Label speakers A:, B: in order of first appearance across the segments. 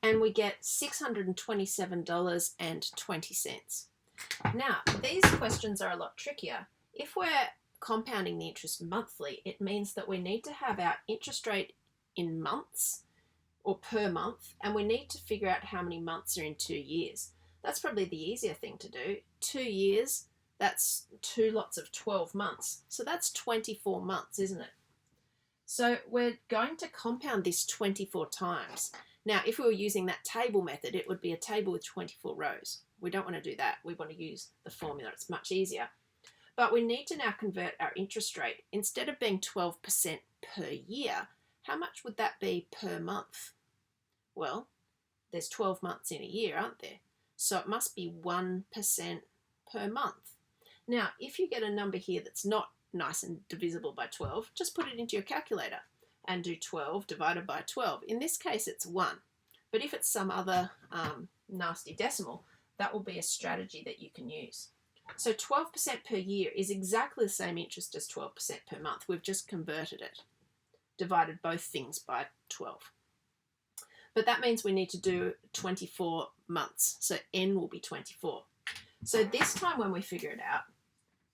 A: and we get $627.20. Now, these questions are a lot trickier. If we're compounding the interest monthly, it means that we need to have our interest rate in months or per month, and we need to figure out how many months are in 2 years. That's probably the easier thing to do. 2 years, that's 2 lots of 12 months. So that's 24 months, isn't it? So we're going to compound this 24 times. Now, if we were using that table method, it would be a table with 24 rows. We don't want to do that. We want to use the formula. It's much easier. But we need to now convert our interest rate. Instead of being 12% per year, how much would that be per month? Well, there's 12 months in a year, aren't there? So it must be 1% per month. Now, if you get a number here that's not nice and divisible by 12, just put it into your calculator and do 12 divided by 12. In this case, it's 1. But if it's some other nasty decimal, that will be a strategy that you can use. So 12% per year is exactly the same interest as 12% per month. We've just converted it, divided both things by 12. But that means we need to do 24 months. So n will be 24. So this time when we figure it out,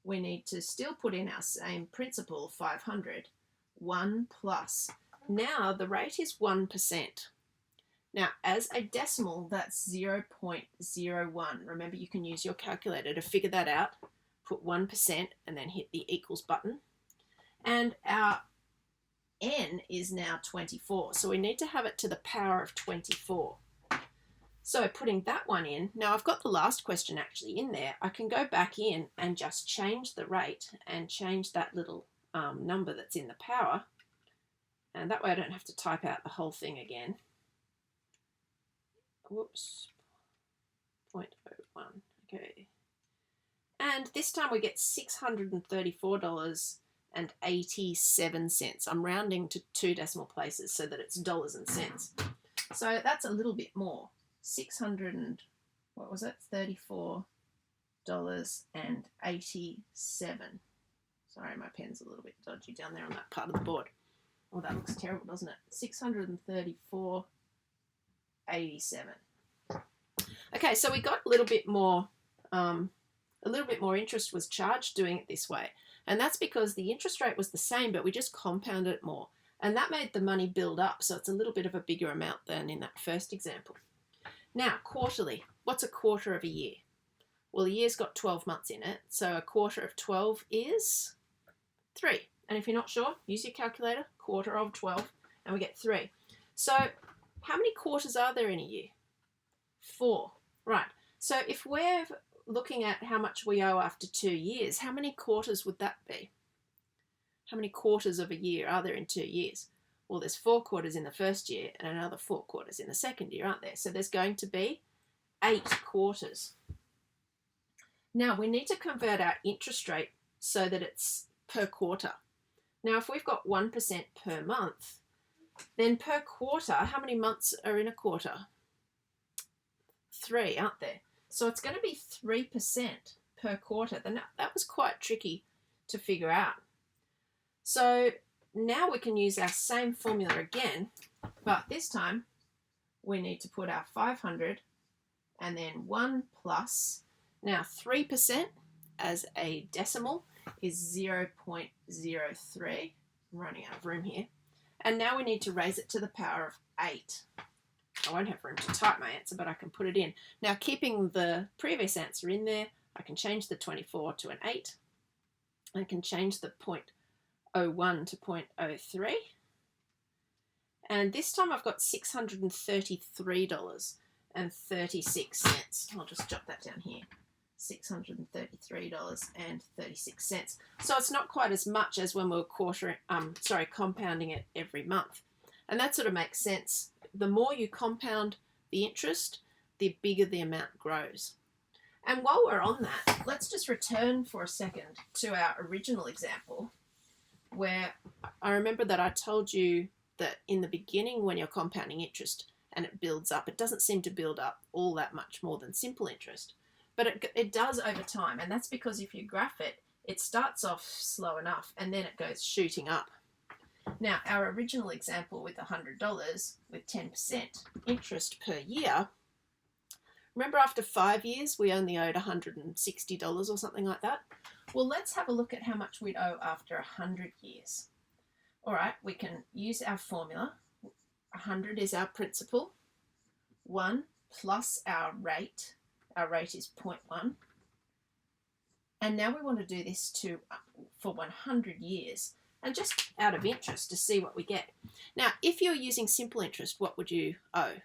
A: we need to still put in our same principle, 500, 1 plus. Now the rate is 1%. Now as a decimal, that's 0.01. Remember, you can use your calculator to figure that out. Put 1% and then hit the equals button. And our n is now 24. So we need to have it to the power of 24. So putting that one in, now I've got the last question actually in there. I can go back in and just change the rate and change that little number that's in the power. And that way I don't have to type out the whole thing again. Whoops, 0.01, okay. And this time we get $634.87. I'm rounding to 2 decimal places so that it's dollars and cents. So that's a little bit more. $634.87. Sorry, my pen's a little bit dodgy down there on that part of the board. Oh, that looks terrible, doesn't it? $634.87. Okay, so we got a little bit more interest was charged doing it this way. And that's because the interest rate was the same, but we just compounded it more. And that made the money build up, so it's a little bit of a bigger amount than in that first example. Now, quarterly. What's a quarter of a year? Well, a year's got 12 months in it, so a quarter of 12 is 3. And if you're not sure, use your calculator, quarter of 12, and we get 3. So how many quarters are there in a year? 4. Right. So if we're looking at how much we owe after 2 years, how many quarters would that be? How many quarters of a year are there in 2 years? Well, there's 4 quarters in the first year and another 4 quarters in the second year, aren't there? So there's going to be 8 quarters. Now, we need to convert our interest rate so that it's per quarter. Now, if we've got 1% per month, then per quarter, how many months are in a quarter? 3, aren't there? So it's going to be 3% per quarter. Then that was quite tricky to figure out. So now we can use our same formula again, but this time we need to put our 500 and then 1 plus. Now 3% as a decimal is 0.03. I'm running out of room here. And now we need to raise it to the power of 8. I won't have room to type my answer, but I can put it in. Now, keeping the previous answer in there, I can change the 24 to an 8. I can change the 0.01 to 0.03. And this time I've got $633.36. I'll just jot that down here. $633.36. So it's not quite as much as when we were compounding it every month. And that sort of makes sense. The more you compound the interest, the bigger the amount grows. And while we're on that, let's just return for a second to our original example, where I remember that I told you that in the beginning when you're compounding interest and it builds up, it doesn't seem to build up all that much more than simple interest. But it does over time, and that's because if you graph it, it starts off slow enough and then it goes shooting up. Now, our original example with $100 with 10% interest per year, remember after 5 years we only owed $160 or something like that? Well, let's have a look at how much we'd owe after 100 years. All right, we can use our formula. 100 is our principal. 1 plus our rate. Our rate is 0.1. And now we want to do this for 100 years. And just out of interest to see what we get. Now, if you're using simple interest, what would you owe?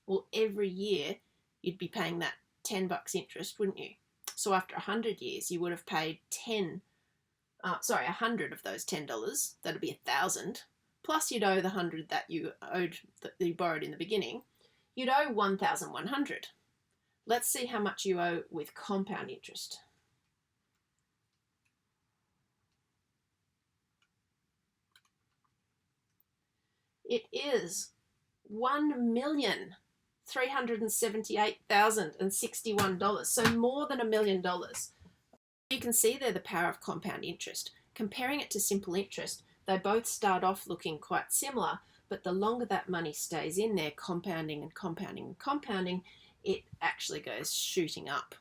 A: Well, every year you'd be paying that $10 interest, wouldn't you? So after 100 years, you would have paid 100 of those $10. That'd be 1,000. Plus you'd owe the 100 that you borrowed in the beginning. You'd owe 1,100. Let's see how much you owe with compound interest. It is $1,378,061, so more than $1 million. You can see there the power of compound interest. Comparing it to simple interest, they both start off looking quite similar, but the longer that money stays in there, compounding and compounding and compounding, it actually goes shooting up.